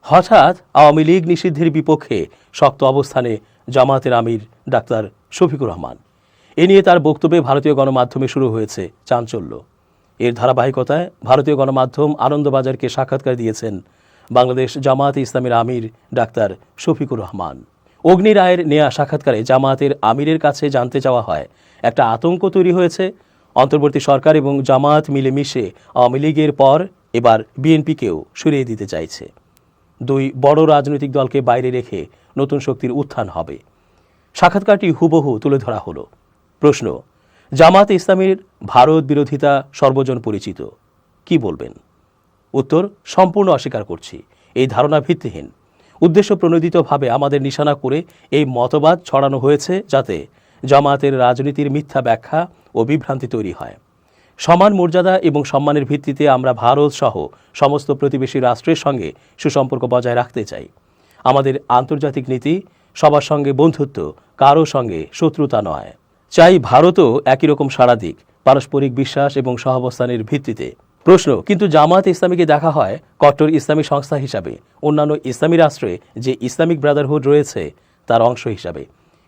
হঠাৎ আওয়ামী লীগ নিষিদ্ধের বিপক্ষে শক্ত অবস্থানে জামায়াতের আমির ডাক্তার শফিকুর রহমান। এ নিয়ে তার বক্তব্যে ভারতীয় গণমাধ্যমে শুরু হয়েছে চাঞ্চল্য। এর ধারাবাহিকতায় ভারতীয় গণমাধ্যম আনন্দবাজারকে সাক্ষাৎকার দিয়েছেন বাংলাদেশ জামায়াতে ইসলামীর আমির ডাক্তার শফিকুর রহমান। অগ্নি রায়ের নেয়া সাক্ষাৎকারে জামায়াতের আমিরের কাছে জানতে চাওয়া হয়, একটা আতঙ্ক তৈরি হয়েছে, অন্তর্বর্তী সরকার এবং জামায়াত মিলেমিশে আওয়ামী লীগের পর এবার বিএনপিকেও সরিয়ে দিতে চাইছে। দুই বড় রাজনৈতিক দলকে বাইরে রেখে নতুন শক্তির উত্থান হবে। সাক্ষাৎকারটি হুবহু তুলে ধরা হলো। প্রশ্ন, জামায়াতে ইসলামীর ভারত বিরোধিতা সর্বজন পরিচিত, কি বলবেন? উত্তর, সম্পূর্ণ অস্বীকার করছি। এই ধারণা ভিত্তিহীন। উদ্দেশ্য প্রণোদিতভাবে আমাদের নিশানা করে এই মতবাদ ছড়ানো হয়েছে যাতে জামায়াতের রাজনীতির মিথ্যা ব্যাখ্যা ও বিভ্রান্তি তৈরি হয়। সমান মর্যাদা এবং সম্মানের ভিত্তিতে আমরা ভারত সহ সমস্ত প্রতিবেশী রাষ্ট্রের সঙ্গে সুসম্পর্ক বজায় রাখতে চাই। আমাদের আন্তর্জাতিক নীতি সবার সঙ্গে বন্ধুত্ব, কারো সঙ্গে শত্রুতা নয়। চাই ভারতও একই রকম সাড়া দিক, পারস্পরিক বিশ্বাস এবং সহাবস্থানের ভিত্তিতে। প্রশ্ন, কিন্তু জামায়াত ইসলামীকে দেখা হয় কট্টর ইসলামী সংস্থা হিসাবে, অন্যান্য ইসলামী রাষ্ট্রে যে ইসলামিক ব্রাদারহুড রয়েছে তার অংশ হিসাবে।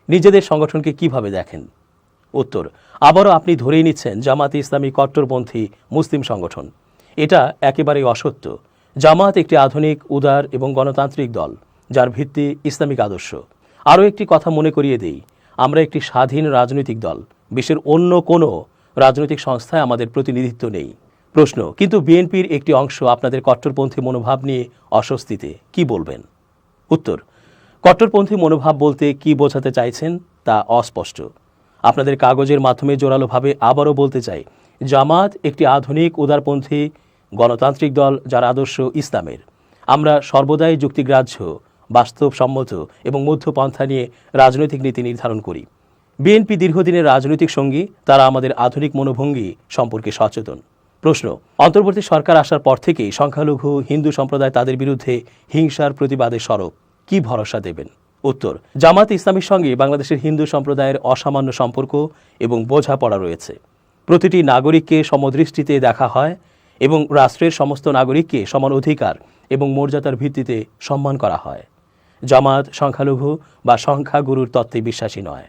নিজেদের সংগঠনকে কিভাবে দেখেন? উত্তর, আবারও আপনি ধরেই নিচ্ছেন জামায়াতে ইসলামী কট্টরপন্থী মুসলিম সংগঠন। এটা একেবারেই অসত্য। জামায়াত একটি আধুনিক, উদার এবং গণতান্ত্রিক দল, যার ভিত্তি ইসলামিক আদর্শ। আরও একটি কথা মনে করিয়ে দিই, আমরা একটি স্বাধীন রাজনৈতিক দল। বিশ্বের অন্য কোনো রাজনৈতিক সংস্থায় আমাদের প্রতিনিধিত্ব নেই। প্রশ্ন, কিন্তু বিএনপির একটি অংশ আপনাদের কট্টরপন্থী মনোভাব নিয়ে অস্বস্তিতে, কি বলবেন? উত্তর, কট্টরপন্থী মনোভাব বলতে কি বোঝাতে চাইছেন তা অস্পষ্ট। আপনাদের কাগজের মাধ্যমে জোরালোভাবে আবারও বলতে চাই, জামায়াত একটি আধুনিক, উদারপন্থী গণতান্ত্রিক দল যার আদর্শ ইসলামের। আমরা সর্বদাই যুক্তিগ্রাহ্য, বাস্তবসম্মত এবং মধ্যপন্থা নিয়ে রাজনৈতিক নীতি নির্ধারণ করি। বিএনপি দীর্ঘদিনের রাজনৈতিক সঙ্গী, তারা আমাদের আধুনিক মনোভঙ্গি সম্পর্কে সচেতন। প্রশ্ন, অন্তর্বর্তী সরকার আসার পর থেকেই সংখ্যালঘু হিন্দু সম্প্রদায় তাদের বিরুদ্ধে হিংসার প্রতিবাদে সরব, কি ভরসা দেবেন? উত্তর, জামায়াত ইসলামীর সঙ্গে বাংলাদেশের হিন্দু সম্প্রদায়ের অসামান্য সম্পর্ক এবং বোঝাপড়া রয়েছে। প্রতিটি নাগরিককে সমদৃষ্টিতে দেখা হয় এবং রাষ্ট্রের সমস্ত নাগরিককে সমান অধিকার এবং মর্যাদার ভিত্তিতে সম্মান করা হয়। জামায়াত সংখ্যালঘু বা সংখ্যাগুরুর তত্ত্বে বিশ্বাসী নয়।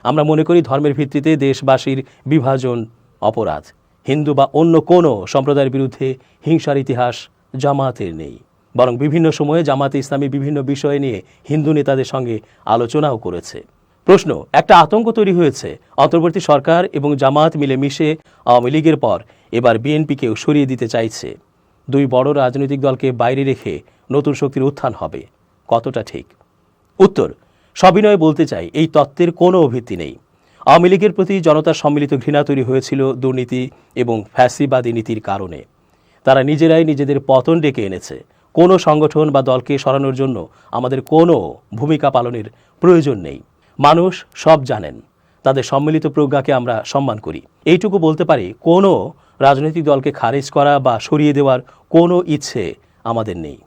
আমরা মনে করি ধর্মের ভিত্তিতে দেশবাসীর বিভাজন অপরাধ। হিন্দু বা অন্য কোনো সম্প্রদায়ের বিরুদ্ধে হিংসার ইতিহাস জামায়াতের নেই, বরং বিভিন্ন সময়ে জামায়াতে ইসলামী বিভিন্ন বিষয় নিয়ে হিন্দু নেতাদের সঙ্গে আলোচনাও করেছে। প্রশ্ন, একটা আতঙ্ক তৈরি হয়েছে, অন্তর্বর্তী সরকার এবং জামায়াত মিলেমিশে আওয়ামী লীগের পর এবার বিএনপিকেও সরিয়ে দিতে চাইছে। দুই বড় রাজনৈতিক দলকে বাইরে রেখে নতুন শক্তির উত্থান হবে, কতটা ঠিক? উত্তর, সবিনয়ে বলতে চাই, এই তত্ত্বের কোনো ভিত্তি নেই। আওয়ামী লীগের প্রতি জনতার সম্মিলিত ঘৃণা তৈরি হয়েছিল দুর্নীতি এবং ফ্যাসিবাদী নীতির কারণে। তারা নিজেরাই নিজেদের পতন ডেকে এনেছে। কোনো সংগঠন বা দলকে সরানোর জন্য আমাদের কোনো ভূমিকা পালনের প্রয়োজন নেই। মানুষ সব জানেন, তাদের সম্মিলিত প্রজ্ঞাকে আমরা সম্মান করি। এইটুকু বলতে পারি, কোনো রাজনৈতিক দলকে খারিজ করা বা সরিয়ে দেওয়ার কোনো ইচ্ছে আমাদের নেই।